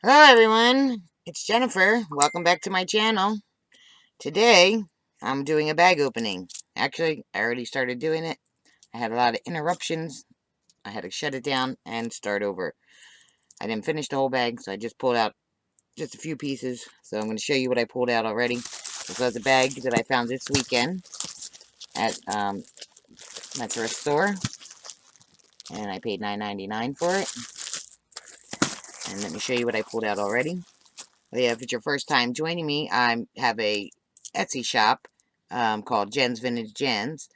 Hello everyone, it's Jennifer. Welcome back to my channel. Today, I'm doing a bag opening. Actually, I already started doing it. I had a lot of interruptions. I had to shut it down and start over. I didn't finish the whole bag, so I just pulled out just a few pieces. So I'm going to show you what I pulled out already. This was a bag that I found this weekend at my thrift store. And I paid $9.99 for it. And let me show you what I pulled out already. Yeah, if it's your first time joining me, I have a Etsy shop called JennsVintageGems.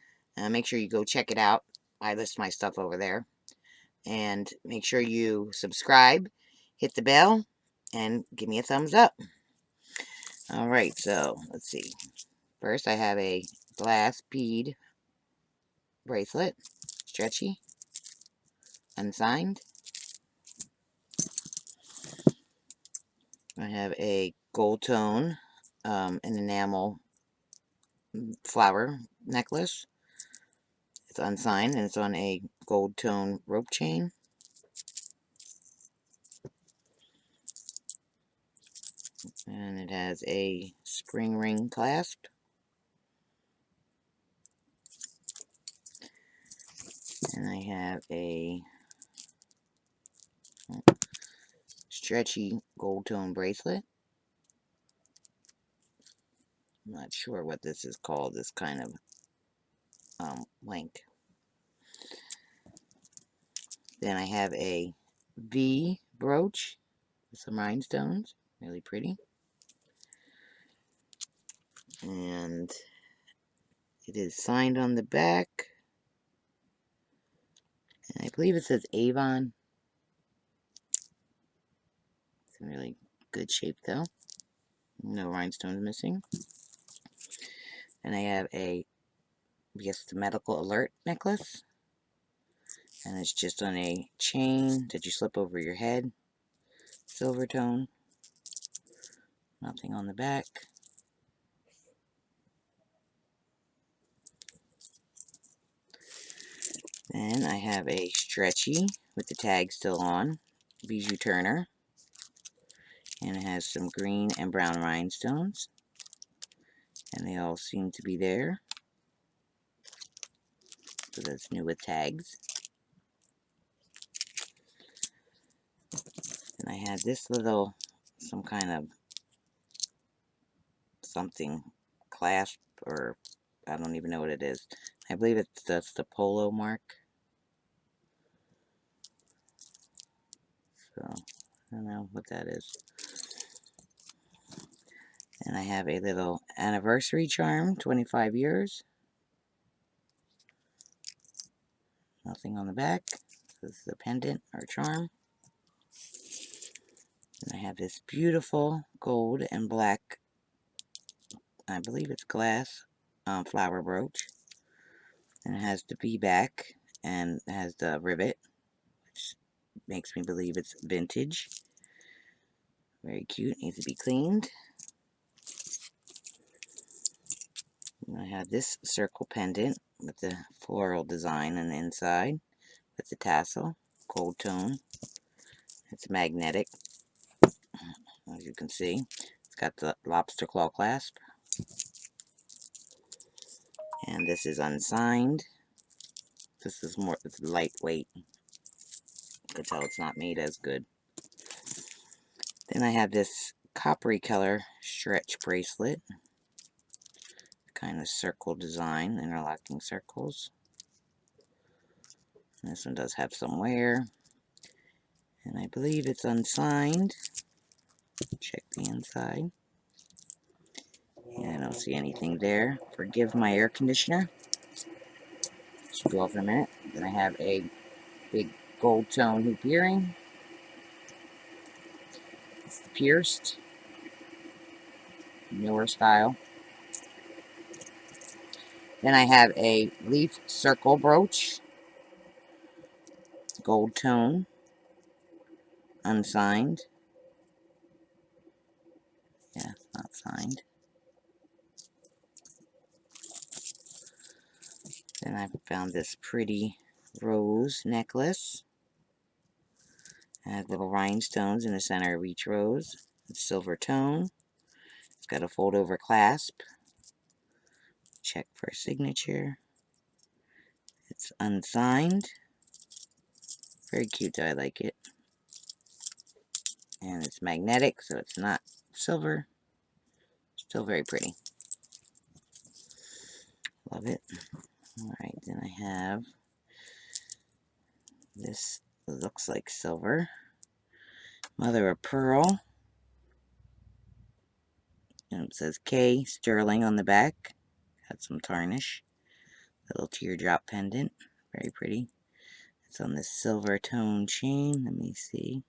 Make sure you go check it out. I list my stuff over there. And make sure you subscribe, hit the bell, and give me a thumbs up. Alright, so let's see. First, I have a glass bead bracelet, stretchy, unsigned. I have a gold tone, an enamel flower necklace. It's unsigned and it's on a gold tone rope chain. And it has a spring ring clasp. And I have a stretchy gold tone bracelet. I'm not sure what this is called, this kind of link. Then I have a V brooch with some rhinestones, really pretty. And it is signed on the back. And I believe it says Avon. It's in really good shape though. No rhinestones missing. And I have a, I guess, the medical alert necklace. And it's just on a chain that you slip over your head. Silvertone. Nothing on the back. Then I have a stretchy with the tag still on. Bijou Turner. And it has some green and brown rhinestones. And they all seem to be there. So that's new with tags. And I had this little, some kind of something clasp, or I don't even know what it is. I believe that's the polo mark. So, I don't know what that is. And I have a little anniversary charm, 25 years. Nothing on the back. This is a pendant or charm. And I have this beautiful gold and black, I believe it's glass, flower brooch. And it has the V back and it has the rivet, which makes me believe it's vintage. Very cute, needs to be cleaned. And I have this circle pendant with the floral design on the inside with the tassel, gold tone. It's magnetic, as you can see. It's got the lobster claw clasp. And this is unsigned. This is more, it's lightweight. You can tell it's not made as good. Then I have this coppery color stretch bracelet. Kind of circle design, interlocking circles. And this one does have some wear. And I believe it's unsigned. Check the inside. Yeah, I don't see anything there. Forgive my air conditioner. Should go off in a minute. Then I have a big gold tone hoop earring. It's pierced. Newer style. Then I have a leaf circle brooch. Gold tone. Unsigned. Yeah, not signed. Then I found this pretty rose necklace. Add little rhinestones in the center of each rose. It's silver tone. It's got a fold over clasp. Check for signature. It's unsigned. Very cute though, I like it. And it's magnetic, so it's not silver. Still very pretty. Love it. Alright, then I have this, looks like silver. Mother of pearl. And it says K sterling on the back. Got some tarnish. Little teardrop pendant. Very pretty. It's on this silver tone chain. Let me see.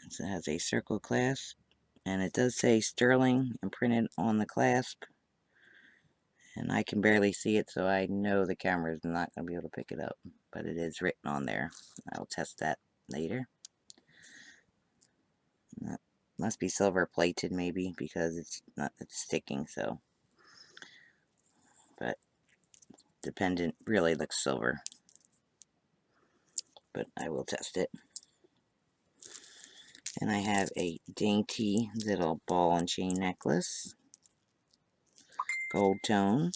So it has a circle clasp. And it does say sterling imprinted on the clasp. And I can barely see it, so I know the camera is not going to be able to pick it up. But it is written on there. I'll test that later. That must be silver plated maybe, because it's sticking, so. But the pendant really looks silver. But I will test it. And I have a dainty little ball and chain necklace. Gold tone.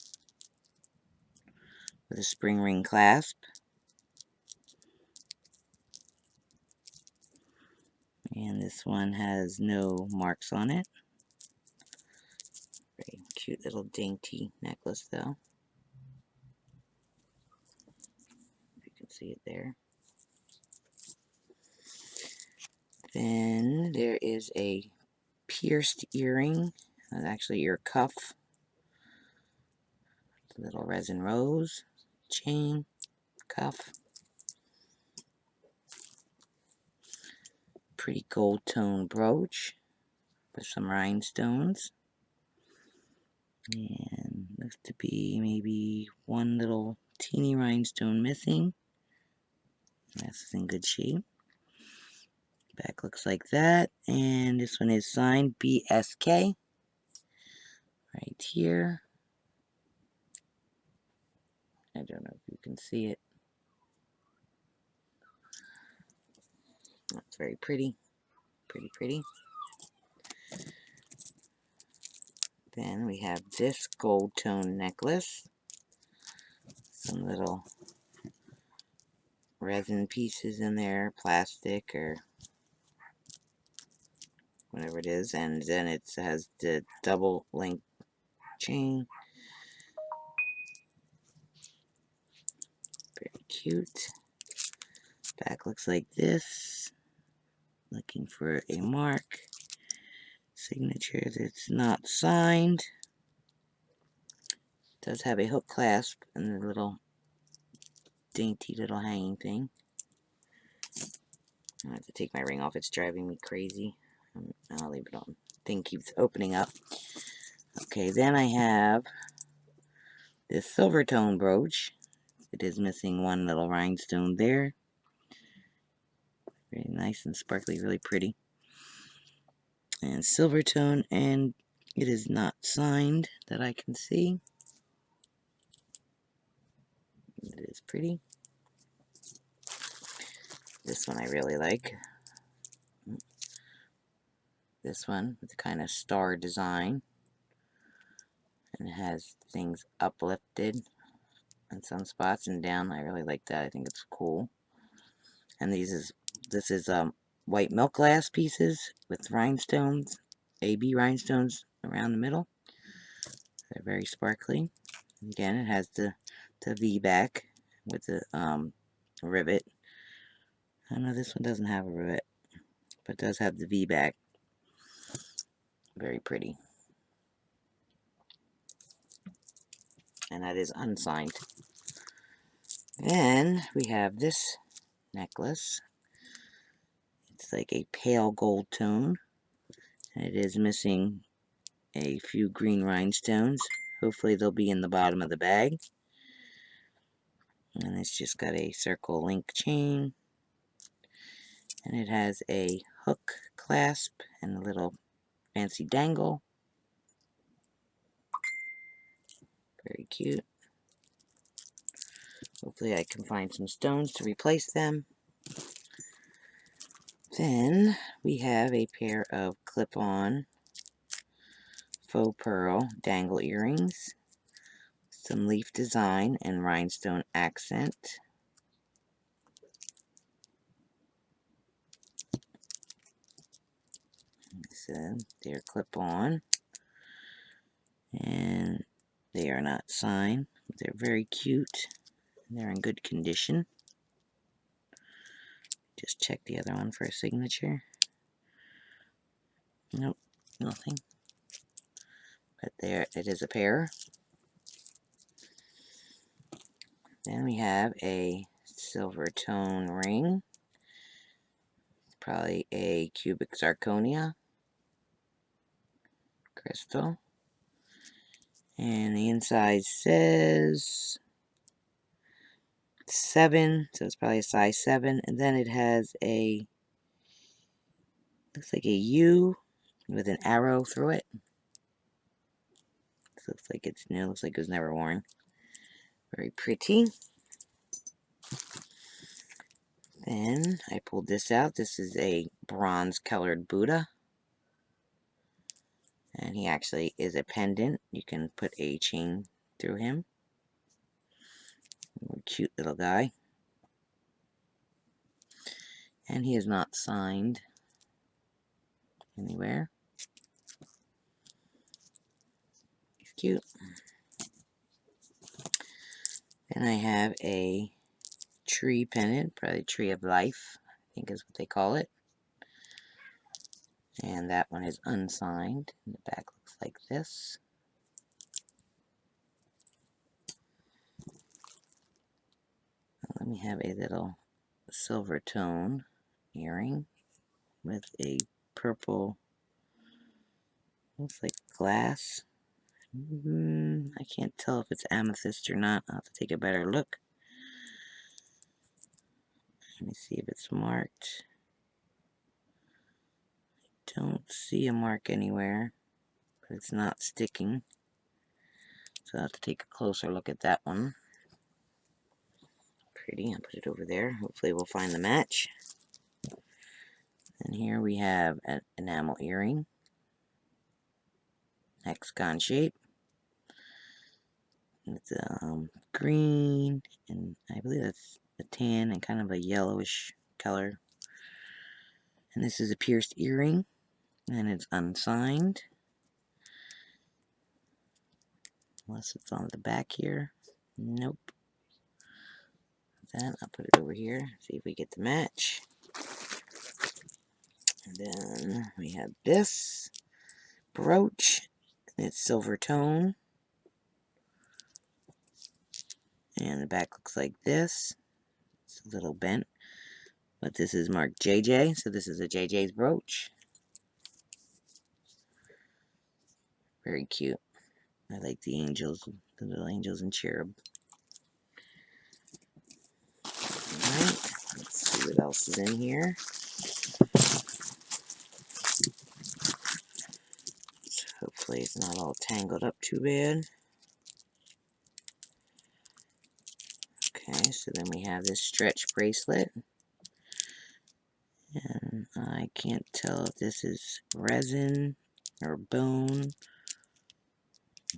With a spring ring clasp. And this one has no marks on it. Very cute little dainty necklace though. If you can see it there. Then there is a pierced earring. That's actually ear cuff. Little resin rose. Chain. Cuff. Pretty gold tone brooch. With some rhinestones. And looks to be maybe one little teeny rhinestone missing. That's in good shape. Back looks like that. And this one is signed BSK. Right here. I don't know if you can see it. That's very pretty. Pretty, pretty. Then we have this gold tone necklace. Some little resin pieces in there, plastic or whatever it is. And then it has the double link chain. Very cute. Back looks like this. Looking for a mark. Signature that's not signed. It does have a hook clasp and a little dainty little hanging thing. I have to take my ring off. It's driving me crazy. I'll leave it on. Thing keeps opening up. Okay, then I have this Silvertone brooch. It is missing one little rhinestone there. Very nice and sparkly, really pretty. And Silvertone, and it is not signed that I can see. It is pretty. This one I really like. This one with a kind of star design. And it has things uplifted in some spots and down. I really like that. I think it's cool. And this is white milk glass pieces with rhinestones, AB rhinestones around the middle. They're very sparkly. Again, it has the V back with the rivet. I know this one doesn't have a rivet, but it does have the V back. Very pretty. And that is unsigned. Then we have this necklace. It's like a pale gold tone. And it is missing a few green rhinestones. Hopefully they'll be in the bottom of the bag. And it's just got a circle link chain. And it has a hook clasp and a little fancy dangle. Very cute. Hopefully I can find some stones to replace them. Then we have a pair of clip-on faux pearl dangle earrings, some leaf design and rhinestone accent. So they're clip-on, and they are not signed. They're very cute. They're in good condition. Just check the other one for a signature. Nope, nothing. But there, it is a pair. Then we have a Silvertone ring. Probably a cubic zirconia crystal. And the inside says 7, so it's probably a size 7. And then it has a, looks like a U with an arrow through it. This looks like it's new, looks like it was never worn. Very pretty. Then I pulled this out. This is a bronze colored Buddha. And he actually is a pendant. You can put a chain through him. Cute little guy. And he is not signed anywhere. He's cute. Then I have a tree pendant, probably Tree of Life, I think is what they call it. And that one is unsigned. And the back looks like this. Let me have a little Silvertone earring with a purple, looks like glass. I can't tell if it's amethyst or not. I'll have to take a better look. Let me see if it's marked. I don't see a mark anywhere, but it's not sticking. So I'll have to take a closer look at that one. Pretty. I'll put it over there. Hopefully we'll find the match. And here we have an enamel earring. Hexagon shape. It's green, and I believe that's a tan and kind of a yellowish color. And this is a pierced earring, and it's unsigned. Unless it's on the back here. Nope. Then I'll put it over here, see if we get the match. And then we have this brooch. It's Silvertone. And the back looks like this. It's a little bent. But this is marked JJ, so this is a JJ's brooch. Very cute. I like the angels, the little angels and cherub. Alright, let's see what else is in here. Hopefully it's not all tangled up too bad. Okay, so then we have this stretch bracelet. And I can't tell if this is resin or bone.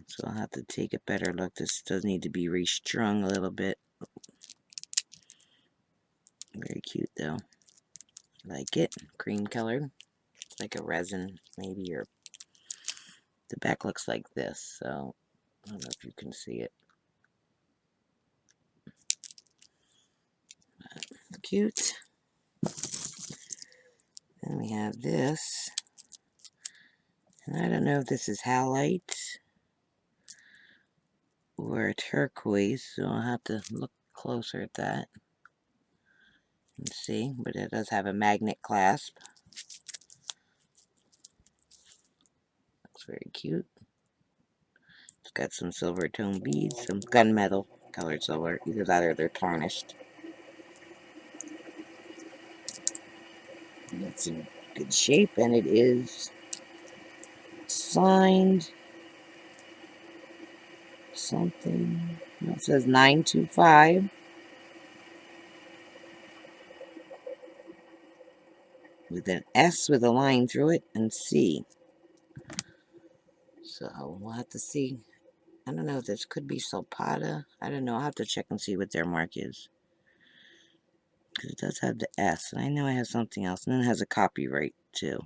So I'll have to take a better look. This does need to be restrung a little bit. Very cute though. I like it. Cream colored. It's like a resin maybe, or the back looks like this, so I don't know if you can see it. But cute. Then we have this. And I don't know if this is halite or turquoise, so I'll have to look closer at that and see. But it does have a magnet clasp. Looks very cute. It's got some Silvertone beads, some gunmetal colored silver. Either that or they're tarnished. And it's in good shape, and it is signed something. It says 925. with an S with a line through it, and C. So we'll have to see. I don't know if this could be Sulpata. I don't know. I'll have to check and see what their mark is. Because it does have the S, and I know it has something else. And then it has a copyright, too.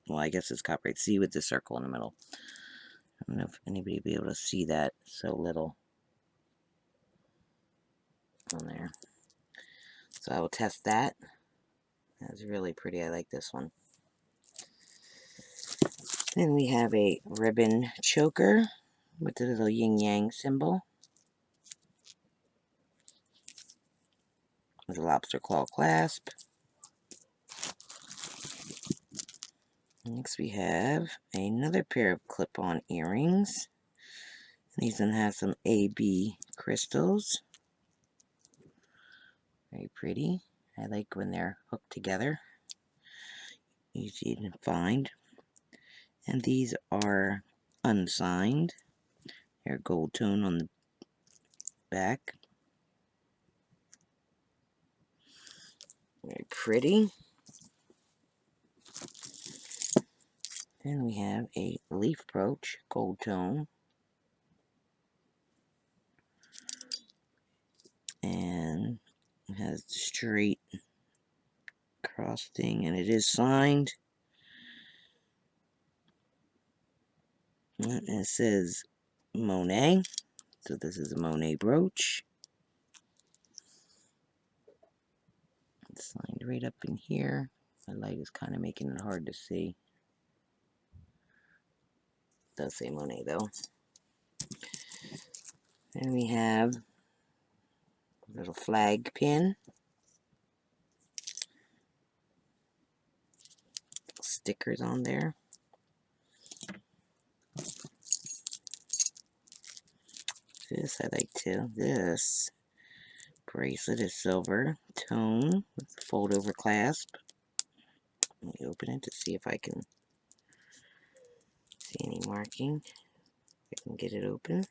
Well, I guess it's copyright C with the circle in the middle. I don't know if anybody will be able to see that so little on there. So I will test that. That's really pretty. I like this one. Then we have a ribbon choker with the little yin-yang symbol. With a lobster claw clasp. Next we have another pair of clip-on earrings. These one have some AB crystals. Very pretty. I like when they're hooked together. Easy to find. And these are unsigned. They're gold tone on the back. Very pretty. Then we have a leaf brooch, gold tone. And it has straight cross thing, and it is signed. And it says Monet. So this is a Monet brooch. It's signed right up in here. The light is kind of making it hard to see. It does say Monet though. Then we have a little flag pin. Stickers on there. This I like too. This bracelet is silver tone with fold over clasp. Let me open it to see if I can see any marking. If I can get it open.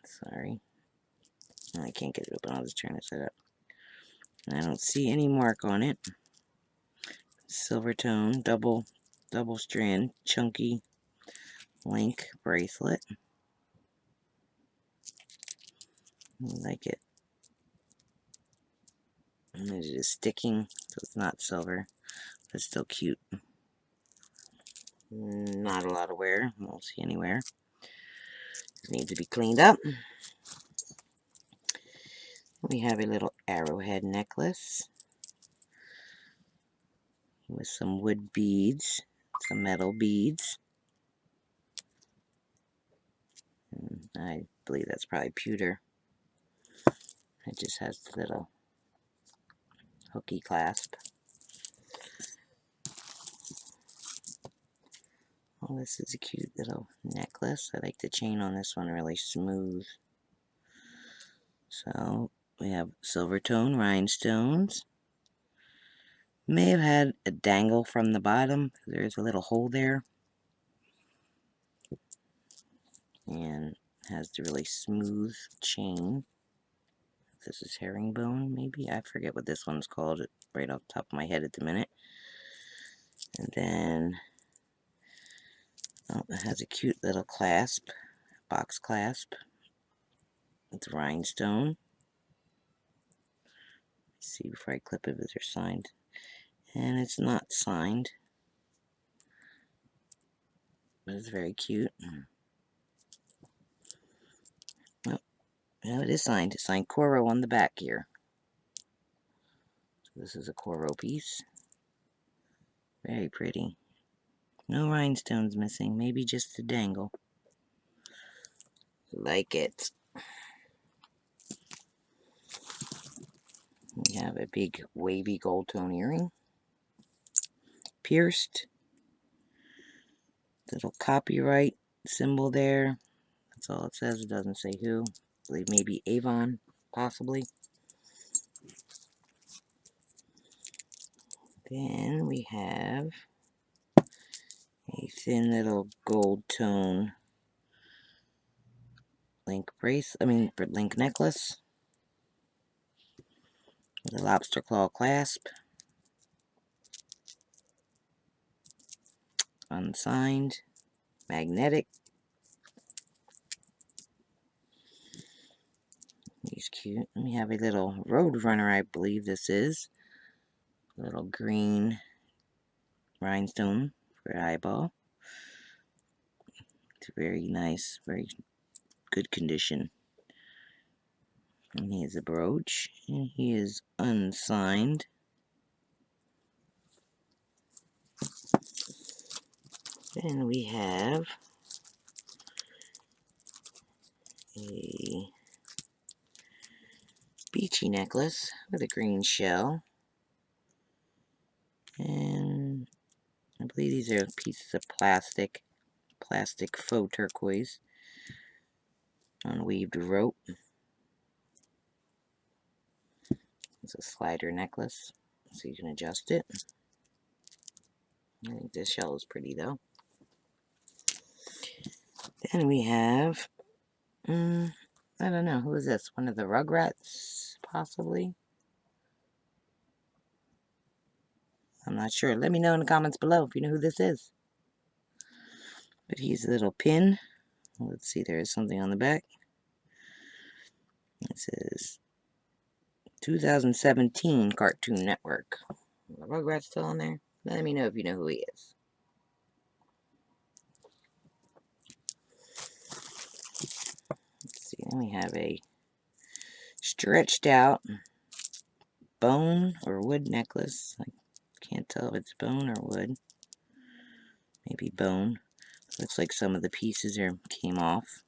Sorry. No, I can't get it open. I'll just turn this up. I don't see any mark on it. Silvertone double strand chunky link bracelet. I like it. And it is sticking, so it's not silver, but it's still cute. Not a lot of wear. Won't see anywhere. It needs to be cleaned up. We have a little arrowhead necklace with some wood beads, some metal beads. And I believe that's probably pewter. It just has the little hooky clasp. Oh, this is a cute little necklace. I like the chain on this one, really smooth. So we have Silvertone rhinestones. May have had a dangle from the bottom. There's a little hole there. And has the really smooth chain. This is herringbone, maybe? I forget what this one's called right off the top of my head at the minute. And then it has a cute little clasp, box clasp. It's rhinestone. Let's see before I clip it if they're signed. And it's not signed. But it's very cute. Oh, no, it is signed. It's signed Coro on the back here. So this is a Coro piece. Very pretty. No rhinestones missing. Maybe just the dangle. Like it. We have a big wavy gold tone earring. Pierced. Little copyright symbol there. That's all it says. It doesn't say who. I believe maybe Avon, possibly. Then we have a thin little gold tone link necklace. with a lobster claw clasp. Unsigned. Magnetic. He's cute. We have a little road runner, I believe this is. A little green rhinestone for eyeball. It's very nice, very good condition. And he has a brooch, and he is unsigned. Then we have a beachy necklace with a green shell. And I believe these are pieces of plastic faux turquoise on weaved rope. It's a slider necklace, so you can adjust it. I think this shell is pretty though. Then we have, I don't know, who is this? One of the Rugrats, possibly? I'm not sure. Let me know in the comments below if you know who this is. But he's a little pin. Let's see, there is something on the back. It says 2017 Cartoon Network. The Rugrats still on there? Let me know if you know who he is. Let's see, then we have a stretched out bone or wood necklace. I can't tell if it's bone or wood. Maybe bone. Looks like some of the pieces came off.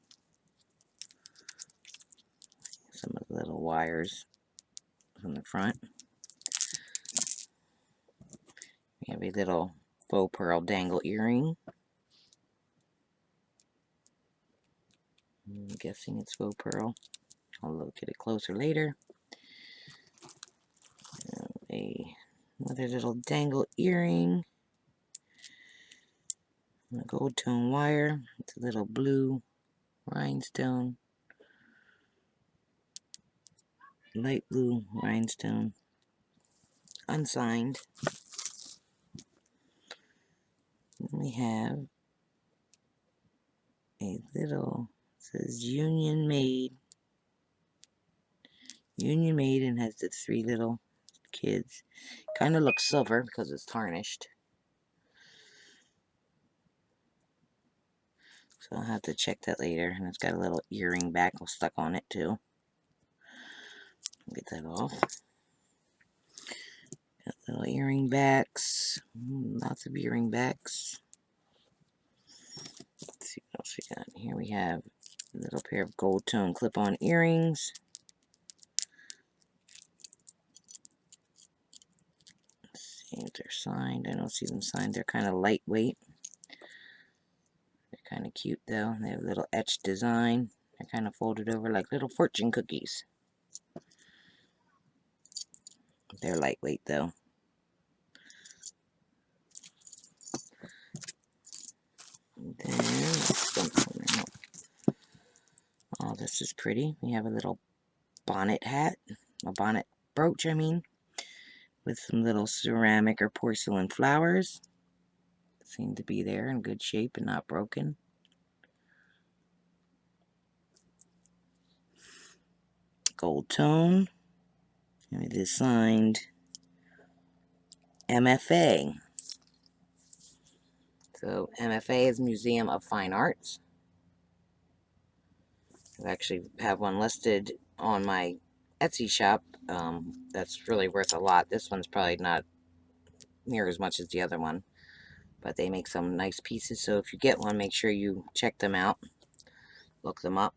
Some of the little wires from the front. We have a little faux pearl dangle earring. I'm guessing it's faux pearl. I'll look at it closer later. Another little dangle earring. A gold tone wire. It's a little blue rhinestone. Light blue rhinestone. Unsigned. Then we have a little, it says Union Made. Union Made, and has the 3 little kids. Kind of looks silver because it's tarnished. So I'll have to check that later. And it's got a little earring back stuck on it too. Get that off. Got little earring backs. Lots of earring backs. Let's see what else we got. Here we have a little pair of gold tone clip-on earrings. Let's see if they're signed. I don't see them signed. They're kind of lightweight. They're kind of cute though. They have a little etched design. They're kind of folded over like little fortune cookies. They're lightweight though. And then, oh, this is pretty. We have a little bonnet hat. A bonnet brooch, I mean. With some little ceramic or porcelain flowers. Seem to be there in good shape and not broken. Gold tone. And it is signed MFA. So MFA is Museum of Fine Arts. I actually have one listed on my Etsy shop. That's really worth a lot. This one's probably not near as much as the other one, but they make some nice pieces. So if you get one, make sure you check them out. Look them up.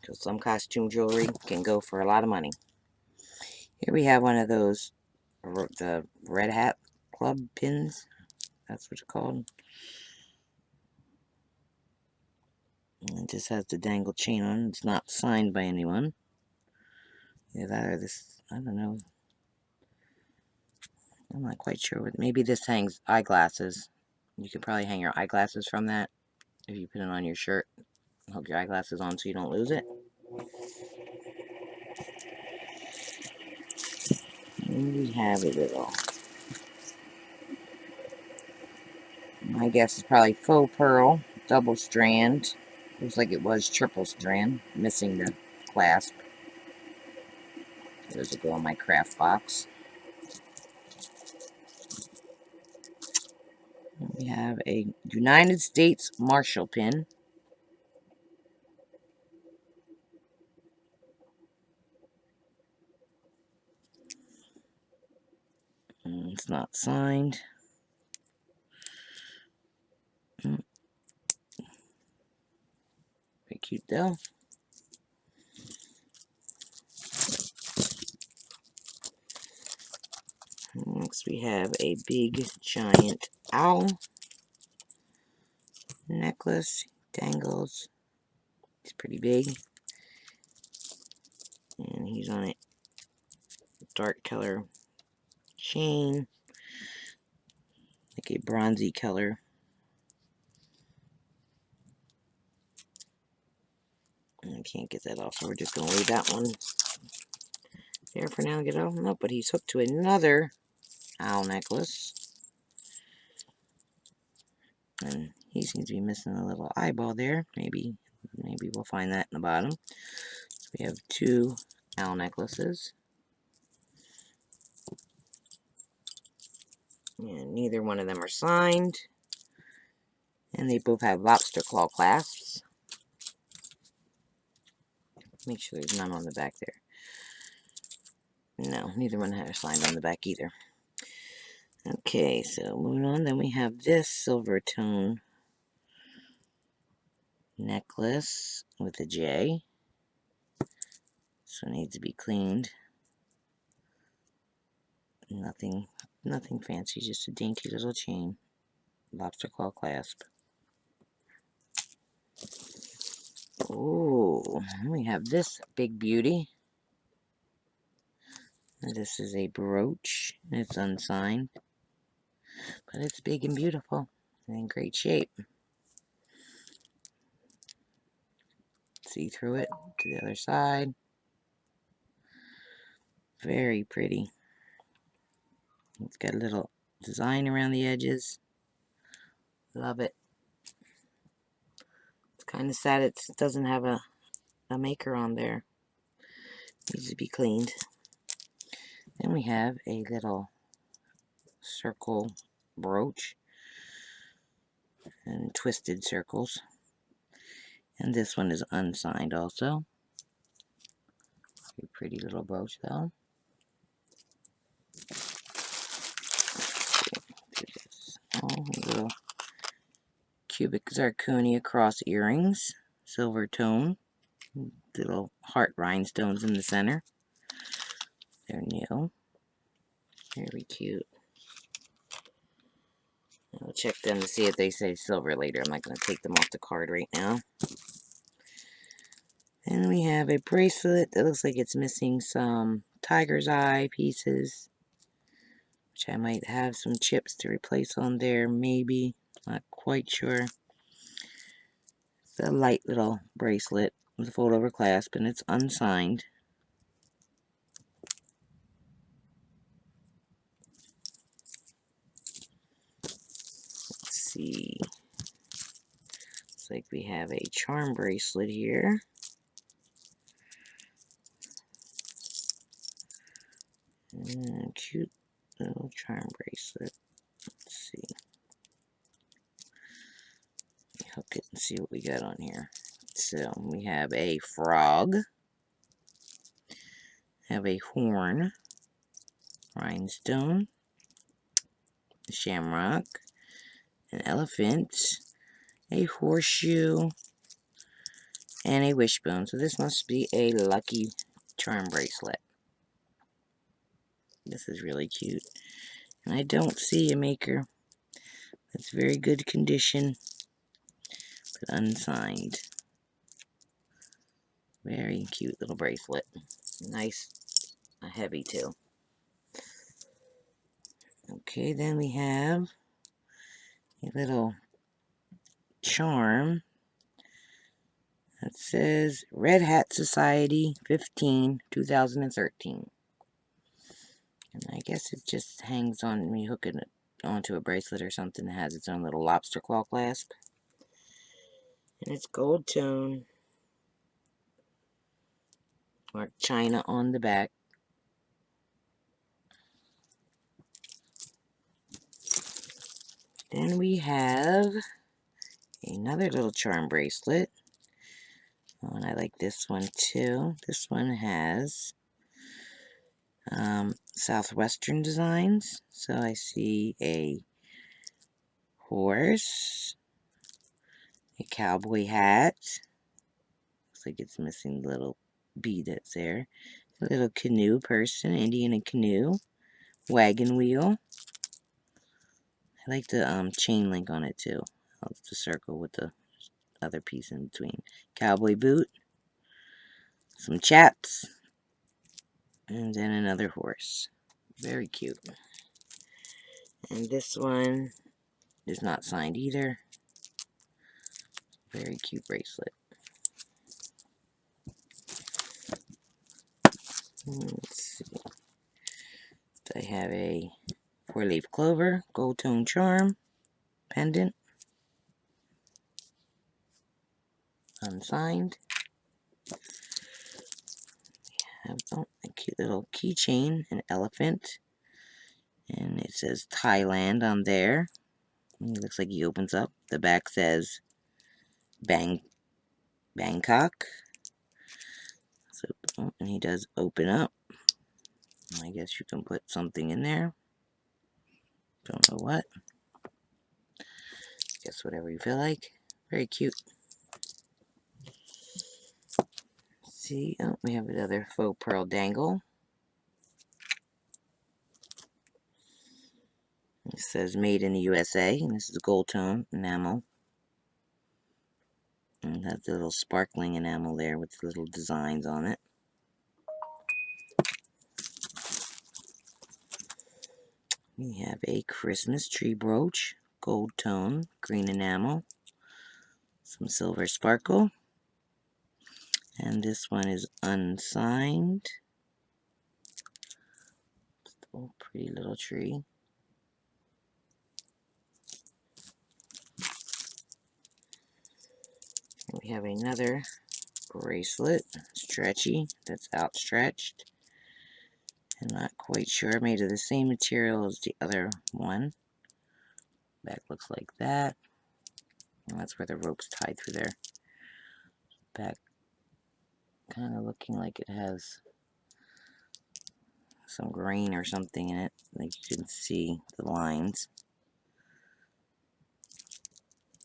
Because some costume jewelry can go for a lot of money. Here we have one of those, the Red Hat Club pins. That's what it's called. And it just has the dangle chain on. It's not signed by anyone. Either that or this, I don't know. I'm not quite sure. Maybe this hangs eyeglasses. You could probably hang your eyeglasses from that if you put it on your shirt. Hook your eyeglasses on so you don't lose it. And we have a little, my guess is probably faux pearl, double strand. Looks like it was triple strand, missing the clasp. Those will go in my craft box. We have a United States Marshall pin. It's not signed. Very cute though. Next we have a big giant owl necklace. Dangles. It's pretty big. And he's on a dark color chain. Like a bronzy color. I can't get that off, so we're just going to leave that one there for now. Get it off. Nope, but he's hooked to another owl necklace. And he seems to be missing a little eyeball there. Maybe we'll find that in the bottom. So we have two owl necklaces. And neither one of them are signed. And they both have lobster claw clasps. Make sure there's none on the back there. No, neither one has signed on the back either. Okay, so moving on. Then we have this Silvertone necklace with a J. So it needs to be cleaned. Nothing fancy, just a dainty little chain. Lobster claw clasp. Oh, we have this big beauty. This is a brooch. It's unsigned, but it's big and beautiful and in great shape. See through it to the other side. Very pretty. It's got a little design around the edges. Love it. It's kind of sad it doesn't have a maker on there. Needs to be cleaned. Then we have a little circle brooch and twisted circles. And this one is unsigned also. Very pretty little brooch though. Oh, little cubic zirconia cross earrings. Silvertone. Little heart rhinestones in the center. They're new. Very cute. I'll check them to see if they say silver later. I'm not going to take them off the card right now. And we have a bracelet that looks like it's missing some tiger's eye pieces, which I might have some chips to replace on there, maybe. Not quite sure. It's a light little bracelet with a fold over clasp, and it's unsigned. Let's see. Looks like we have a charm bracelet here. Cute little charm bracelet. Let's see. Let me hook it and see what we got on here. So we have a frog. Have a horn. Rhinestone. A shamrock. An elephant. A horseshoe. And a wishbone. So this must be a lucky charm bracelet. This is really cute. And I don't see a maker. It's very good condition, but unsigned. Very cute little bracelet. Nice, heavy too. Okay, then we have a little charm that says Red Hat Society 15, 2013. And I guess it just hangs on me hooking it onto a bracelet or something that has its own little lobster claw clasp. And it's gold tone. Marked China on the back. Then we have another little charm bracelet. Oh, and I like this one too. This one has southwestern designs. So I see a horse, a cowboy hat. Looks like it's missing the little bead that's there. A little canoe person, Indian and canoe. Wagon wheel. I like the chain link on it too. The circle with the other piece in between. Cowboy boot. Some chaps. And then another horse. Very cute. And this one is not signed either. Very cute bracelet. Let's see. I have a 4-leaf clover, gold tone charm, pendant, unsigned. I have a cute little keychain, an elephant, and it says Thailand on there. It looks like he opens up. The back says Bangkok. So, and he does open up. I guess you can put something in there. Don't know what. Guess whatever you feel like. Very cute. See, oh, we have another faux pearl dangle. It says made in the USA, and this is gold tone enamel. And that's the little sparkling enamel there with the little designs on it. We have a Christmas tree brooch, gold tone, green enamel, some silver sparkle. And this one is unsigned. Oh, pretty little tree. And we have another bracelet, stretchy, that's outstretched. I'm not quite sure, made of the same material as the other one. Back looks like that. And that's where the rope's tied through there. Back kind of looking like it has some grain or something in it. Like you can see the lines.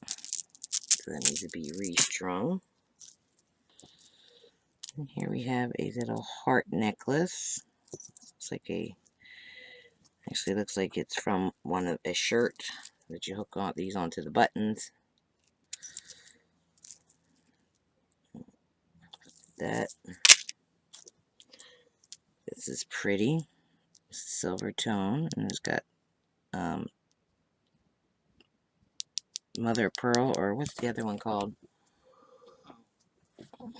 So that needs to be restrung. And here we have a little heart necklace. It's like actually looks like it's from a shirt that you hook these onto the buttons. This is pretty. It's silver tone, and it's got mother of pearl, or what's the other one called? Oh,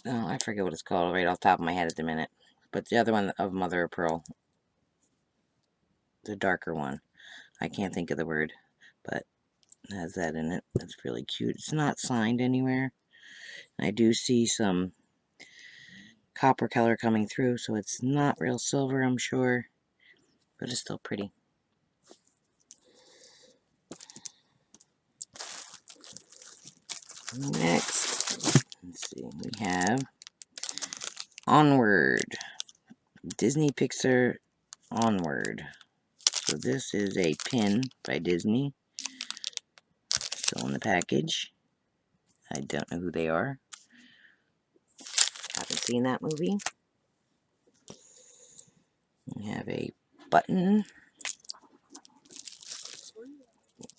I forget what it's called right off the top of my head at the minute. But the other one of mother of pearl, the darker one, I can't think of the word, but it has that in it. That's really cute. It's not signed anywhere. I do see some copper color coming through, so it's not real silver, I'm sure, but it's still pretty. Next, let's see, we have Onward, Disney Pixar Onward. So this is a pin by Disney, still in the package. I don't know who they are. Haven't seen that movie. We have a button.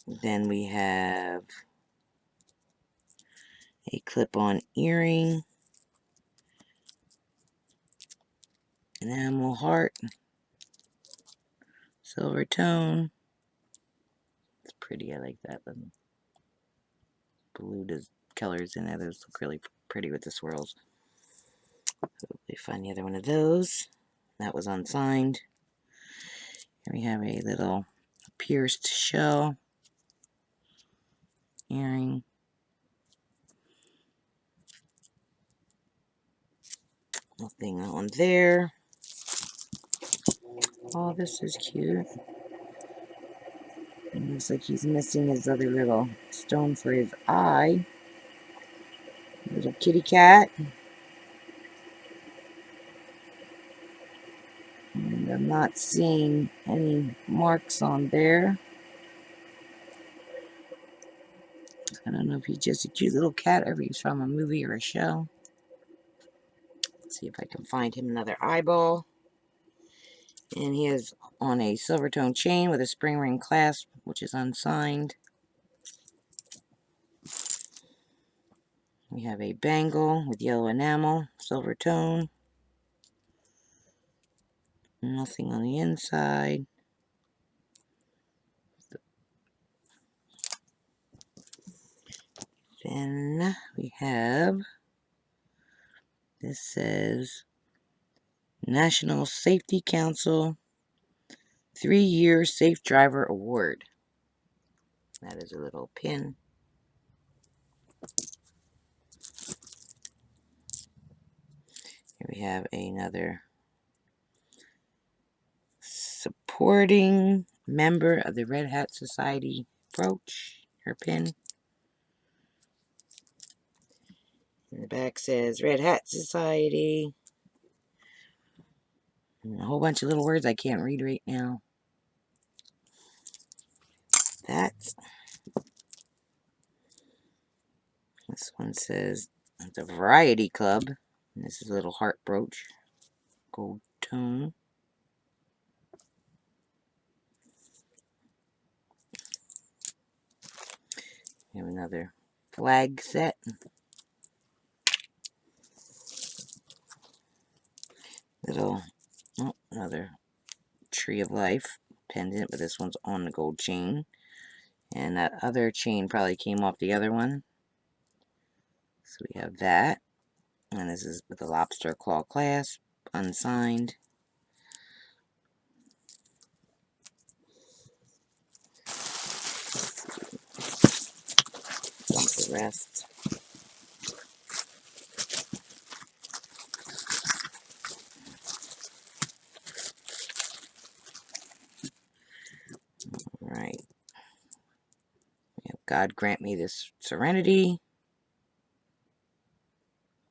Then we have a clip-on earring. Enamel heart. Silver tone. It's pretty. I like that. The blue colors in there. Those look really pretty with the swirls. Hopefully find the other one of those. That was unsigned. Here we have a little pierced shell earring. Nothing on there. Oh, this is cute. It looks like he's missing his other little stone for his eye. Little kitty cat. And I'm not seeing any marks on there. I don't know if he's just a cute little cat or if he's from a movie or a show. Let's see if I can find him another eyeball. And he is on a Silvertone chain with a spring ring clasp, which is unsigned. We have a bangle with yellow enamel, Silvertone. Nothing on the inside. Then we have, this says National Safety Council 3-year Safe Driver Award. That is a little pin. Here we have another supporting member of the Red Hat Society brooch, her pin. And the back says Red Hat Society. And a whole bunch of little words I can't read right now. This one says it's a Variety Club. And this is a little heart brooch, gold tone. We have another flag set. Little, oh, another Tree of Life pendant, but this one's on the gold chain. And that other chain probably came off the other one. So we have that. And this is with a lobster claw clasp, unsigned. Dump the rest. Right. We have God Grant Me This Serenity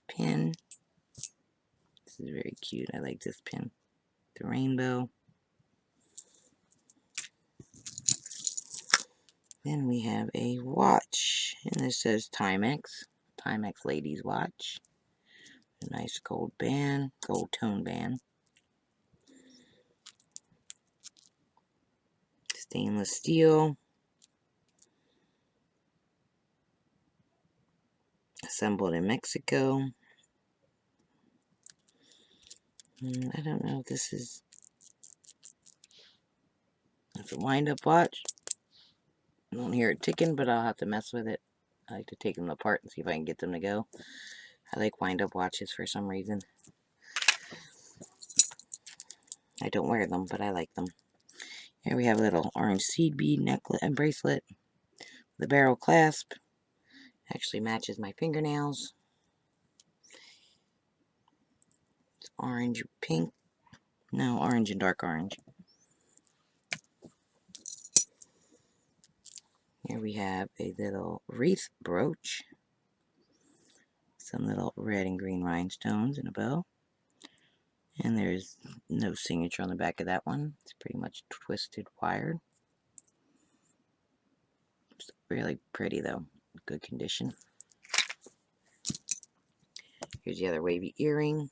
pin. This is very cute. I like this pin. The rainbow. Then we have a watch, and this says Timex ladies watch. A nice gold band, gold tone band. Stainless steel. Assembled in Mexico. I don't know if this is, it's a wind-up watch. I don't hear it ticking, but I'll have to mess with it. I like to take them apart and see if I can get them to go. I like wind-up watches for some reason. I don't wear them, but I like them. Here we have a little orange seed bead necklace and bracelet. The barrel clasp actually matches my fingernails. It's orange, pink. No, orange and dark orange. Here we have a little wreath brooch. Some little red and green rhinestones and a bow. And there's no signature on the back of that one. It's pretty much twisted wire. It's really pretty though. Good condition. Here's the other wavy earring.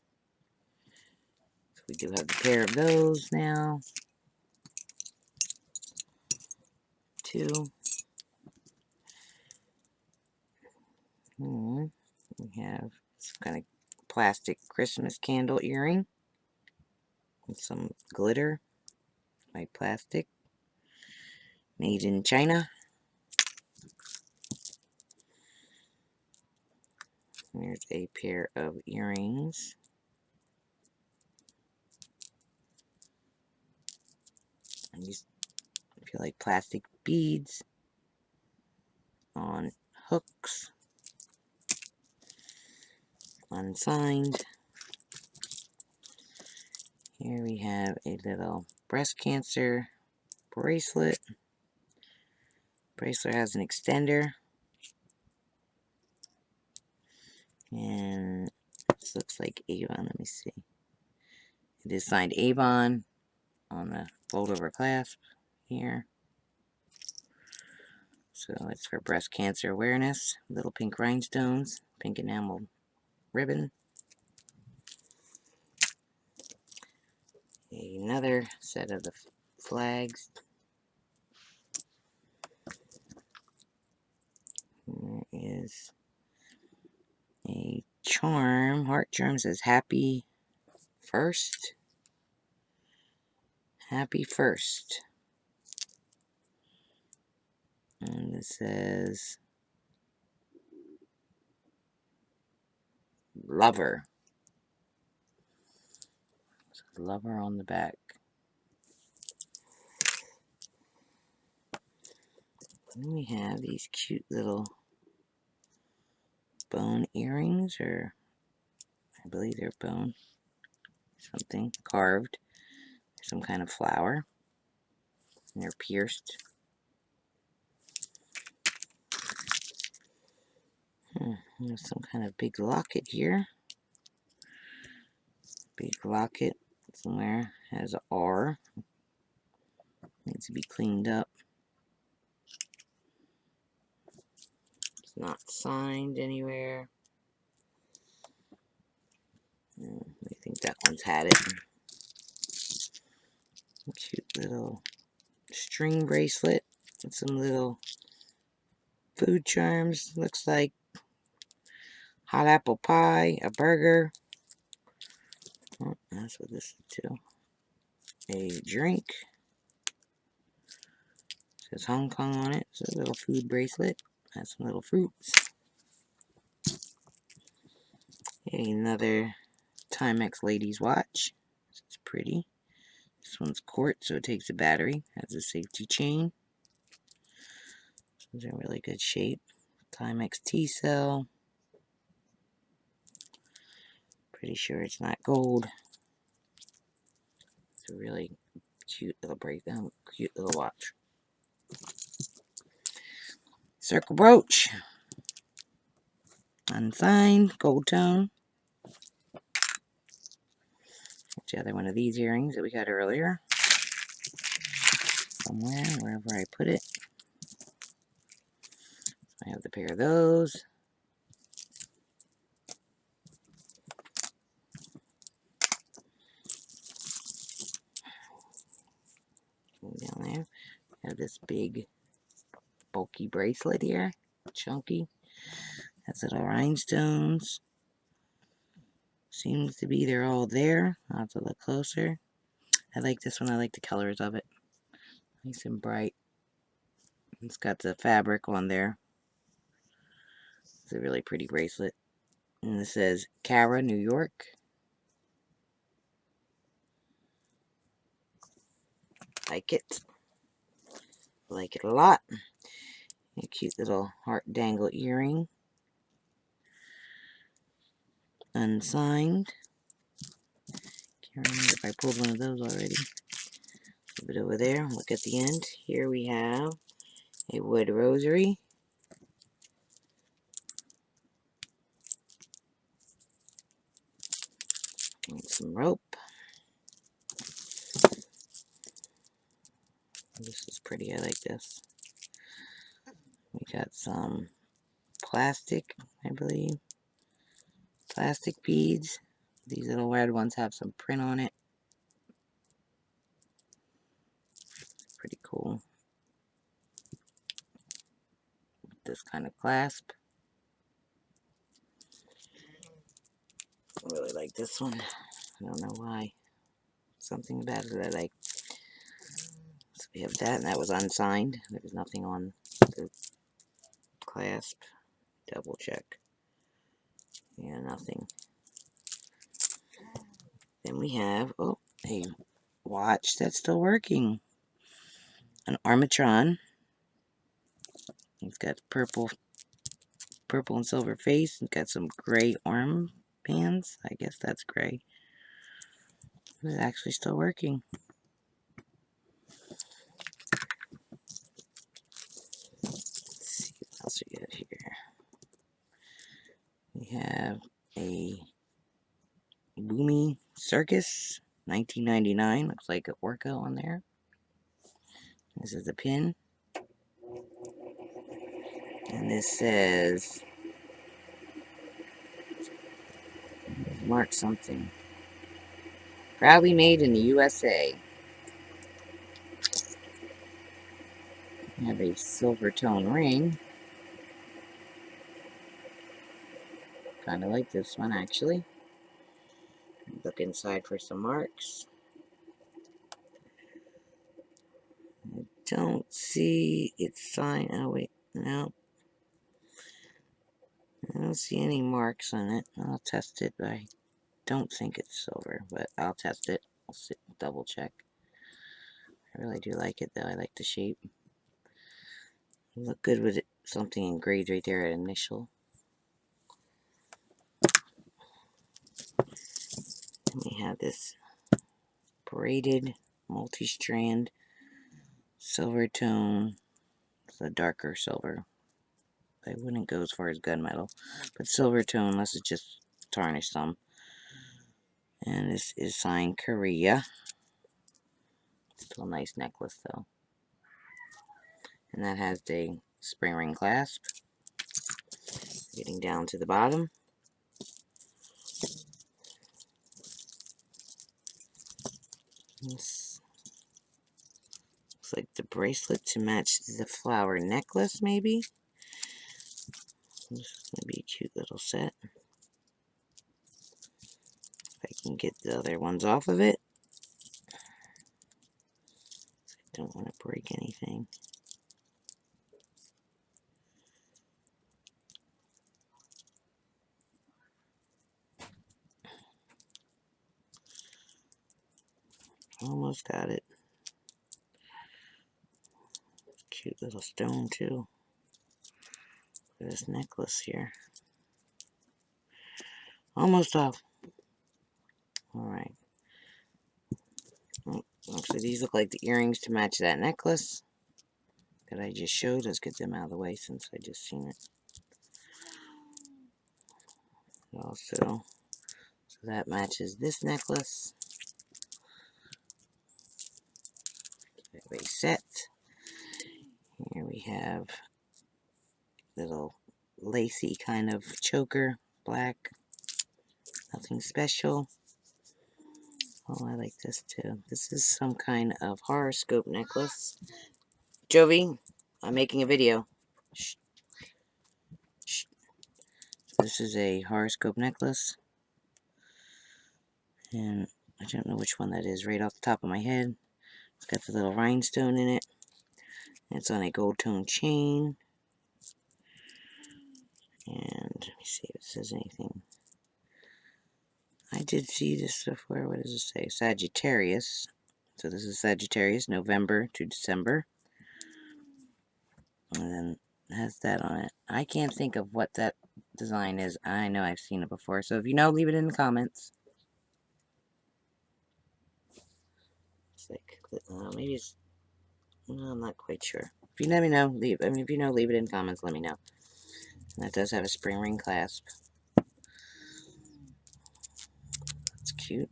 So we do have a pair of those now. 2. We have some kind of plastic Christmas candle earring with some glitter, white plastic, made in China. There's a pair of earrings. These feel like plastic beads on hooks, unsigned. Here we have a little breast cancer bracelet. Bracelet has an extender. And this looks like Avon. Let me see. It is signed Avon on the fold over clasp here. So it's for breast cancer awareness. Little pink rhinestones, pink enamel ribbon. Another set of the flags. There is a charm. Heart charm says happy first. Happy first. And it says lover. Lover on the back. Then we have these cute little bone earrings, or I believe they're bone, something carved, some kind of flower, and they're pierced. There's some kind of big locket here. Big locket somewhere has an R. Needs to be cleaned up. It's not signed anywhere. I think that one's had it. Cute little string bracelet with some little food charms. Looks like hot apple pie, a burger. Oh, that's what this is too. A drink. Says Hong Kong on it. It's a little food bracelet. Has some little fruits. Another Timex ladies watch. It's pretty. This one's quartz, so it takes a battery. Has a safety chain. These are in really good shape. Timex T-cell. Pretty sure it's not gold. It's a really cute little breakdown. Cute little watch. Circle brooch. Unsigned. Gold tone. That's the other one of these earrings that we got earlier. Somewhere, wherever I put it. I have the pair of those. Down there. I have this big bulky bracelet here. Chunky. Has little rhinestones. Seems to be they're all there. I'll have to look closer. I like this one. I like the colors of it. Nice and bright. It's got the fabric on there. It's a really pretty bracelet. And it says Cara, New York. Like it. Like it a lot. A cute little heart dangle earring. Unsigned. Can't remember if I pulled one of those already. Move it over there. Look at the end. Here we have a wood rosary. And some rope. This is pretty. I like this. We got some plastic, I believe. Plastic beads. These little red ones have some print on it. Pretty cool. This kind of clasp. I really like this one. I don't know why. Something about it I like. So we have that, and that was unsigned. There was nothing on the clasp. Double check. Yeah, nothing. Then we have, oh, a watch that's still working. an armatron. He's got purple and silver face. He's got some gray arm bands. I guess that's gray. It's actually still working. Let's see what else we got here. We have a Boomy Circus 1999. Looks like an orca on there. This is the pin. And this says mark something. Proudly made in the USA. We have a Silvertone ring. Kind of like this one, actually. Look inside for some marks. I don't see its sign. Oh, wait. No. I don't see any marks on it. I'll test it, but I don't think it's silver. But I'll test it. I'll double check. I really do like it, though. I like the shape. Look good with it. Something engraved right there at initial. And we have this braided multi-strand Silvertone. It's a darker silver. I wouldn't go as far as gunmetal, but Silvertone, unless it's just tarnished some. And this is signed Korea. Still a nice necklace though. And that has the spring ring clasp. Getting down to the bottom. This looks like the bracelet to match the flower necklace, maybe. This is going to be a cute little set. If I can get the other ones off of it. I don't want to break anything. Almost got it. Cute little stone too. For this necklace here. Almost off. Alright. Actually, these look like the earrings to match that necklace that I just showed. Let's get them out of the way since I just seen it. Also, so that matches this necklace. A set. Here we have little lacy kind of choker, black. Nothing special. Oh, I like this too. This is some kind of horoscope necklace. Jovi, I'm making a video. Shh. Shh. This is a horoscope necklace. And I don't know which one that is right off the top of my head. It's got the little rhinestone in it. It's on a gold tone chain. And let me see if it says anything. I did see this before. What does it say? Sagittarius. So this is Sagittarius, November to December. And then it has that on it. I can't think of what that design is. I know I've seen it before. So if you know, leave it in the comments. It's like, maybe it's, no, I'm not quite sure. If you let me know, if you know, leave it in the comments, let me know. And that does have a spring ring clasp. It's cute.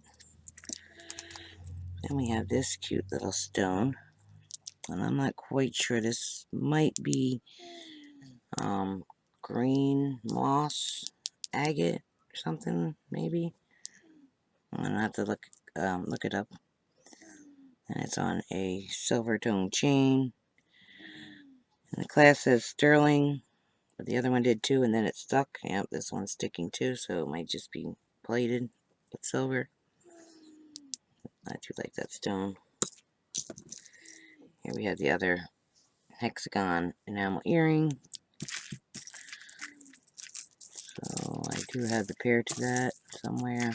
Then we have this cute little stone. And I'm not quite sure. This might be green moss agate or something, maybe. I'm gonna have to look it up. And it's on a Silvertone chain. And the class says sterling, but the other one did too, and then it stuck. Yep, this one's sticking too, so it might just be plated with silver. I do like that stone. Here we have the other Hexagon enamel earring. So I do have the pair to that somewhere.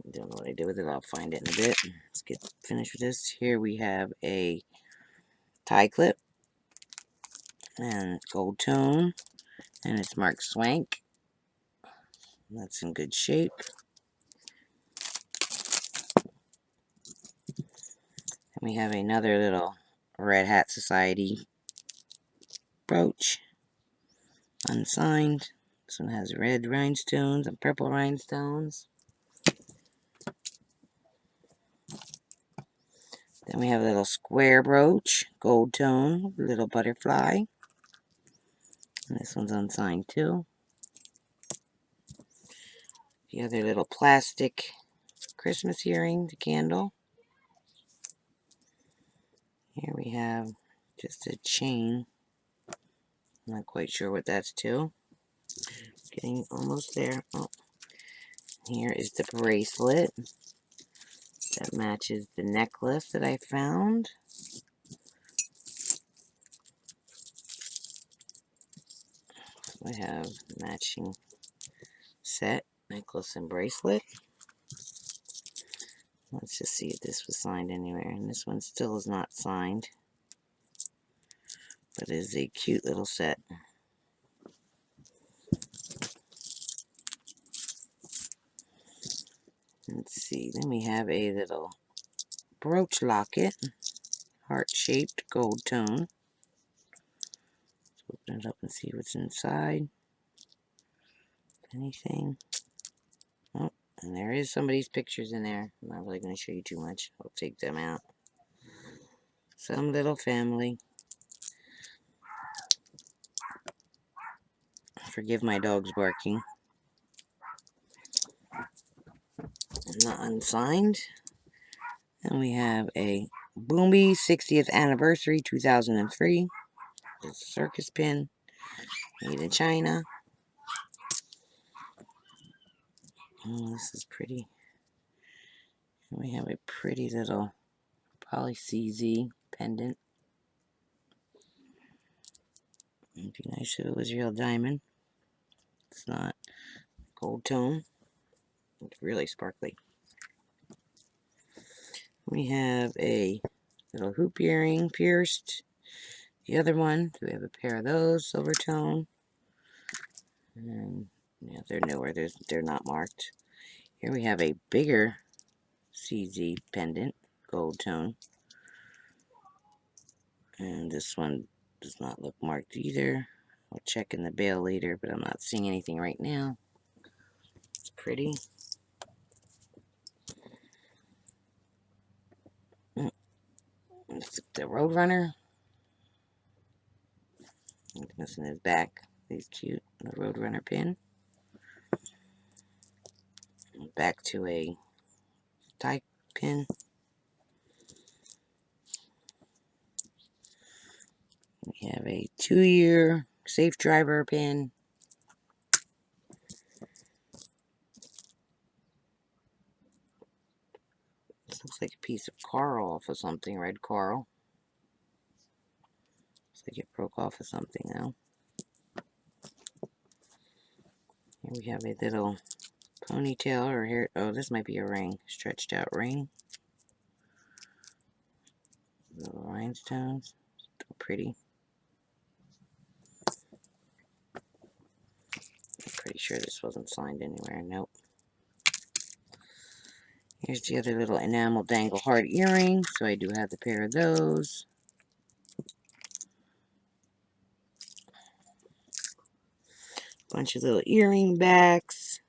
I don't know what I did with it. I'll find it in a bit. It's get finished with this. Here we have a tie clip and gold tone, and it's marked Swank. That's in good shape. And we have another little Red Hat Society brooch, unsigned. This one has red rhinestones and purple rhinestones. Then we have a little square brooch, gold tone, little butterfly. And this one's unsigned too. The other little plastic Christmas earring, the candle. Here we have just a chain. I'm not quite sure what that's to. Getting almost there. Oh. Here is the bracelet that matches the necklace that I found. So I have matching set, necklace and bracelet. Let's just see if this was signed anywhere. And this one still is not signed. But it is a cute little set. Let's see. Then we have a little brooch locket. Heart-shaped gold tone. Let's open it up and see what's inside. Anything. Oh, and there is somebody's pictures in there. I'm not really going to show you too much. I'll take them out. Some little family. Forgive my dog's barking. Not unsigned. And we have a Boombie 60th Anniversary 2003. It's a circus pin. Made in China. Oh, this is pretty. And we have a pretty little Poly CZ pendant. It'd be nice if it was real diamond. It's not. Gold tone. It's really sparkly. We have a little hoop earring pierced. The other one, we have a pair of those, Silvertone. And yeah, they're nowhere. They're not marked. Here we have a bigger CZ pendant, gold tone. And this one does not look marked either. I'll check in the bail later, but I'm not seeing anything right now. It's pretty. It's the Roadrunner. Missing his back. He's cute. The Roadrunner pin. Back to a tie pin. We have a 2-year safe driver pin. This looks like a piece of coral off of something, red coral. Looks like it broke off of something now. Here we have a little ponytail or hair. Oh, this might be a ring. Stretched out ring. Little rhinestones. Still pretty. I'm pretty sure this wasn't signed anywhere. Nope. Here's the other little enamel dangle heart earring. So I do have the pair of those. Bunch of little earring backs.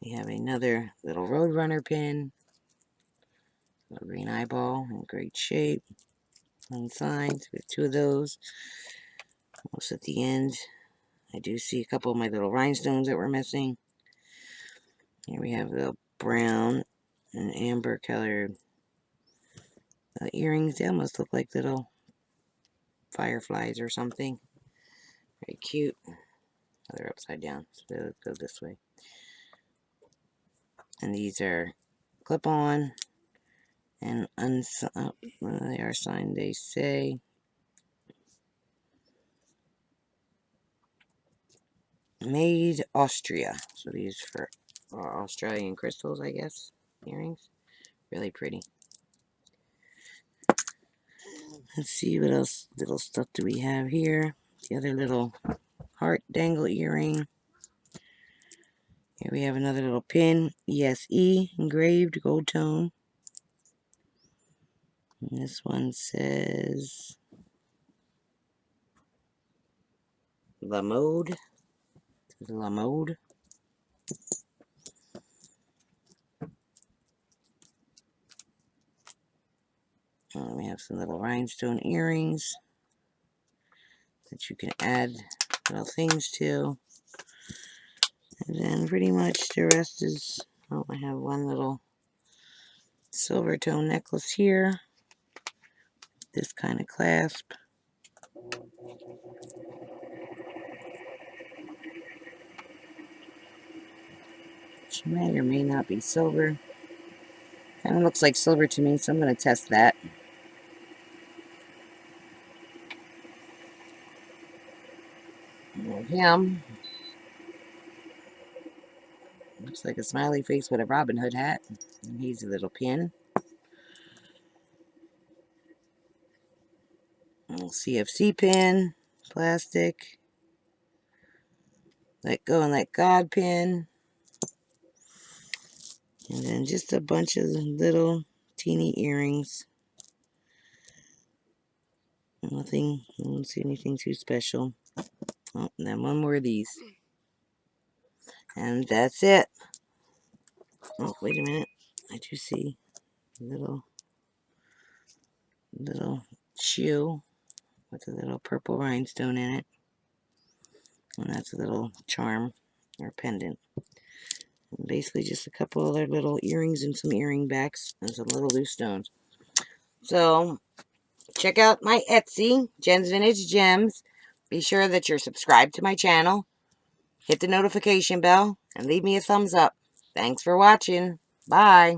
We have another little Roadrunner pin. A green eyeball in great shape. Unsigned. We have 2 of those. Almost at the end. I do see a couple of my little rhinestones that were missing. Here we have the brown and amber colored earrings. They almost look like little fireflies or something. Very cute. Oh, they're upside down, so they'll go this way. And these are clip-on and unsigned. Oh, well, they are signed, they say. Made Austria. So these for or Australian crystals, I guess. Earrings. Really pretty. Let's see what else little stuff do we have here. The other little heart dangle earring. Here we have another little pin. ESE engraved gold tone. And this one says La Mode. This is La Mode. We have some little rhinestone earrings that you can add little things to. And then pretty much the rest is, oh, I have one little Silvertone necklace here. This kind of clasp. Which may or may not be silver. Kind of looks like silver to me, so I'm going to test that. Him. Looks like a smiley face with a Robin Hood hat. And he's a little pin. A little CFC pin. Plastic. Let Go and Let God pin. And then just a bunch of little teeny earrings. Nothing, I don't see anything too special. Oh, and then one more of these. And that's it. Oh, wait a minute. I do see a little shoe with a little purple rhinestone in it. And that's a little charm or pendant. And basically just a couple other little earrings and some earring backs and some little loose stones. So, check out my Etsy, Jen's Vintage Gems. Be sure that you're subscribed to my channel. Hit the notification bell and leave me a thumbs up. Thanks for watching. Bye.